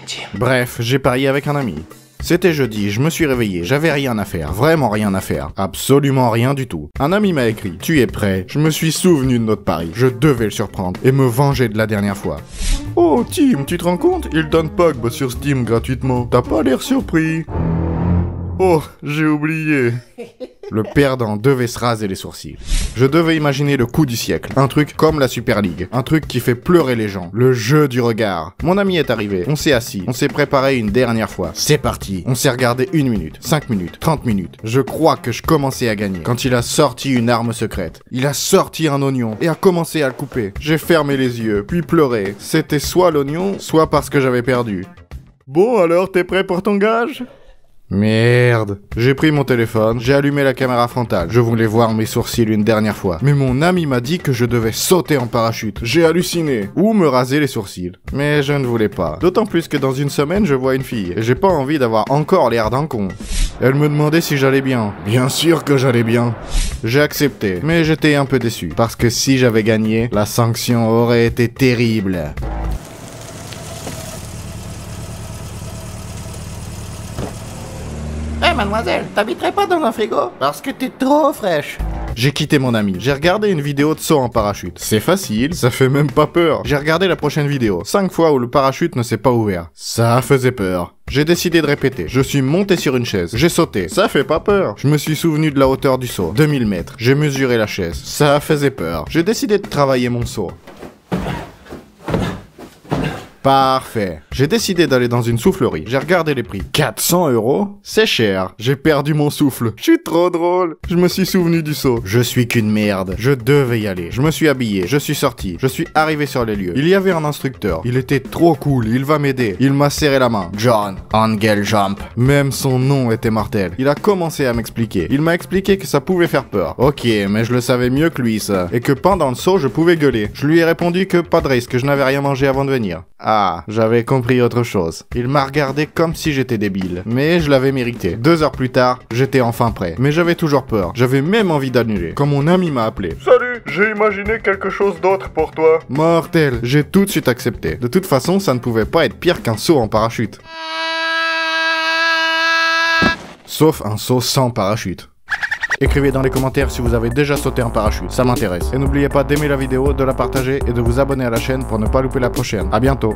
Jim. Bref, j'ai parié avec un ami. C'était jeudi, je me suis réveillé, j'avais rien à faire, vraiment rien à faire, absolument rien du tout. Un ami m'a écrit, tu es prêt? Je me suis souvenu de notre pari, je devais le surprendre et me venger de la dernière fois. Oh Tim, tu te rends compte? Il donne Pogba sur Steam gratuitement, t'as pas l'air surpris? Oh, j'ai oublié. Le perdant devait se raser les sourcils. Je devais imaginer le coup du siècle. Un truc comme la Super League. Un truc qui fait pleurer les gens. Le jeu du regard. Mon ami est arrivé. On s'est assis. On s'est préparé une dernière fois. C'est parti. On s'est regardé 1 minute, 5 minutes, 30 minutes. Je crois que je commençais à gagner. Quand il a sorti une arme secrète. Il a sorti un oignon et a commencé à le couper. J'ai fermé les yeux, puis pleuré. C'était soit l'oignon, soit parce que j'avais perdu. Bon alors, t'es prêt pour ton gage ? Merde. J'ai pris mon téléphone, j'ai allumé la caméra frontale. Je voulais voir mes sourcils une dernière fois. Mais mon ami m'a dit que je devais sauter en parachute. J'ai halluciné. Ou me raser les sourcils. Mais je ne voulais pas. D'autant plus que dans une semaine, je vois une fille. Et j'ai pas envie d'avoir encore l'air d'un con. Elle me demandait si j'allais bien. Bien sûr que j'allais bien. J'ai accepté. Mais j'étais un peu déçu. Parce que si j'avais gagné, la sanction aurait été terrible. Eh mademoiselle, t'habiterais pas dans un frigo? Parce que t'es trop fraîche. J'ai quitté mon ami. J'ai regardé une vidéo de saut en parachute. C'est facile, ça fait même pas peur. J'ai regardé la prochaine vidéo. 5 fois où le parachute ne s'est pas ouvert. Ça faisait peur. J'ai décidé de répéter. Je suis monté sur une chaise. J'ai sauté. Ça fait pas peur. Je me suis souvenu de la hauteur du saut. 2000 mètres. J'ai mesuré la chaise. Ça faisait peur. J'ai décidé de travailler mon saut. Parfait. J'ai décidé d'aller dans une soufflerie. J'ai regardé les prix. 400 €? C'est cher. J'ai perdu mon souffle. Je suis trop drôle. Je me suis souvenu du saut. Je suis qu'une merde. Je devais y aller. Je me suis habillé. Je suis sorti. Je suis arrivé sur les lieux. Il y avait un instructeur. Il était trop cool. Il va m'aider. Il m'a serré la main. John Angel Jump. Même son nom était mortel. Il a commencé à m'expliquer. Il m'a expliqué que ça pouvait faire peur. Ok, mais je le savais mieux que lui, ça. Et que pendant le saut, je pouvais gueuler. Je lui ai répondu que pas de risque, que je n'avais rien mangé avant de venir. Ah, j'avais compris autre chose. Il m'a regardé comme si j'étais débile. Mais je l'avais mérité. 2 heures plus tard, j'étais enfin prêt. Mais j'avais toujours peur. J'avais même envie d'annuler. Quand mon ami m'a appelé. Salut, j'ai imaginé quelque chose d'autre pour toi. Mortel, j'ai tout de suite accepté. De toute façon, ça ne pouvait pas être pire qu'un saut en parachute. Sauf un saut sans parachute. Écrivez dans les commentaires si vous avez déjà sauté en parachute, ça m'intéresse. Et n'oubliez pas d'aimer la vidéo, de la partager et de vous abonner à la chaîne pour ne pas louper la prochaine. À bientôt.